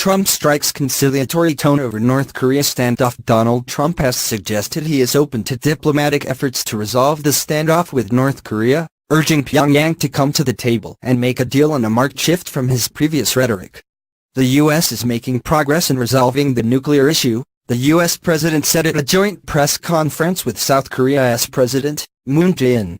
Trump strikes conciliatory tone over North Korea standoff. Donald Trump has suggested he is open to diplomatic efforts to resolve the standoff with North Korea, urging Pyongyang to come to the table and make a deal on a marked shift from his previous rhetoric. The U.S. is making progress in resolving the nuclear issue, the U.S. President said at a joint press conference with South Korea's President, Moon Jae-in.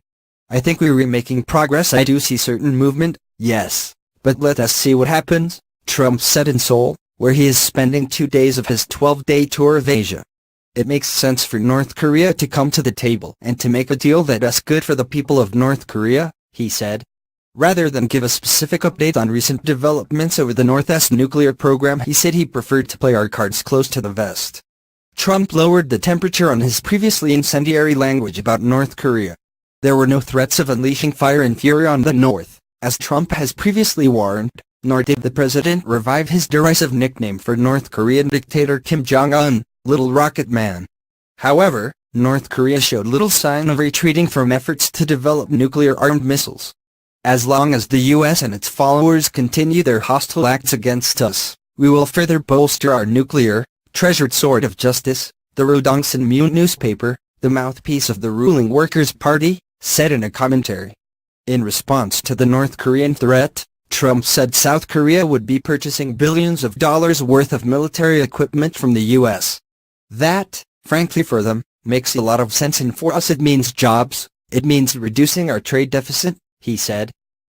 I think we're making progress. I do see certain movement, yes. But let us see what happens, Trump said in Seoul, where he is spending 2 days of his 12-day tour of Asia. It makes sense for North Korea to come to the table and to make a deal that's good for the people of North Korea, he said. Rather than give a specific update on recent developments over the North's nuclear program, he said he preferred to play our cards close to the vest. Trump lowered the temperature on his previously incendiary language about North Korea. There were no threats of unleashing fire and fury on the North, as Trump has previously warned, nor did the president revive his derisive nickname for North Korean dictator Kim Jong-un, Little Rocket Man. However, North Korea showed little sign of retreating from efforts to develop nuclear-armed missiles. As long as the U.S. and its followers continue their hostile acts against us, we will further bolster our nuclear, treasured sword of justice, the Rodong Sinmun newspaper, the mouthpiece of the ruling Workers' Party, said in a commentary. In response to the North Korean threat, Trump said South Korea would be purchasing billions of dollars worth of military equipment from the U.S. That, frankly for them, makes a lot of sense, and for us it means jobs, it means reducing our trade deficit, he said.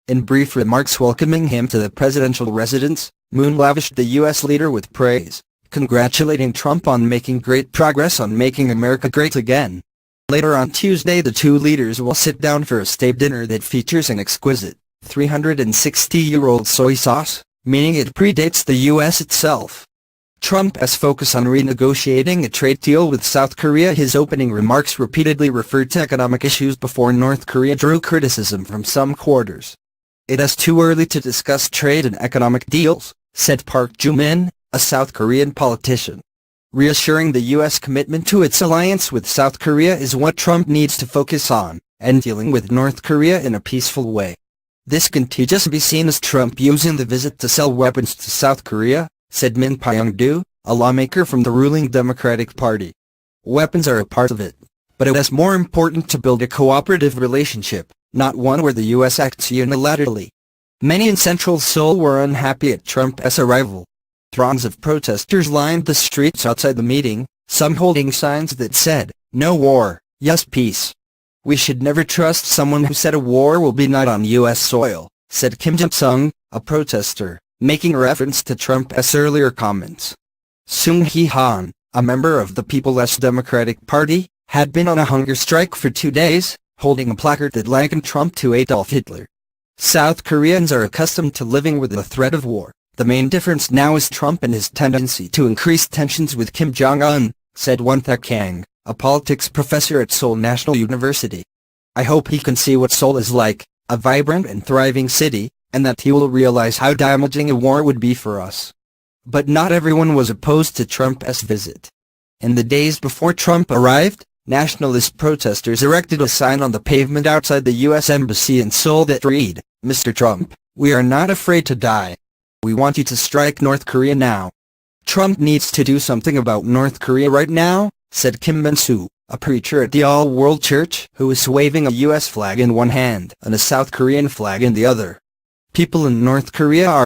In brief remarks welcoming him to the presidential residence, Moon lavished the U.S. leader with praise, congratulating Trump on making great progress on making America great again. Later on Tuesday, the two leaders will sit down for a state dinner that features an exquisite 360-year-old soy sauce, meaning it predates the U.S. itself. Trump's focus on renegotiating a trade deal with South Korea. His opening remarks repeatedly referred to economic issues before North Korea drew criticism from some quarters. It is too early to discuss trade and economic deals, said Park Joo-min, a South Korean politician. Reassuring the U.S. commitment to its alliance with South Korea is what Trump needs to focus on, and dealing with North Korea in a peaceful way. This can just be seen as Trump using the visit to sell weapons to South Korea, said Min Pyong-do, a lawmaker from the ruling Democratic Party. Weapons are a part of it, but it is more important to build a cooperative relationship, not one where the U.S. acts unilaterally. Many in central Seoul were unhappy at Trump's arrival. Throngs of protesters lined the streets outside the meeting, some holding signs that said, "No war, yes peace." "We should never trust someone who said a war will be not on U.S. soil," said Kim Jung-sung, a protester, making reference to Trump's earlier comments. Sung Hee-han, a member of the People's Democratic Party, had been on a hunger strike for 2 days, holding a placard that likened Trump to Adolf Hitler. South Koreans are accustomed to living with the threat of war. The main difference now is Trump and his tendency to increase tensions with Kim Jong-un, said Won-thaek Kang, a politics professor at Seoul National University. "I hope he can see what Seoul is like, a vibrant and thriving city, and that he will realize how damaging a war would be for us." But not everyone was opposed to Trump's visit. In the days before Trump arrived, nationalist protesters erected a sign on the pavement outside the U.S. Embassy in Seoul that read, "Mr. Trump, we are not afraid to die. We want you to strike North Korea now." Trump needs to do something about North Korea right now, said Kim Min-soo, a preacher at the All-World Church who is waving a U.S. flag in one hand and a South Korean flag in the other. "People in North Korea are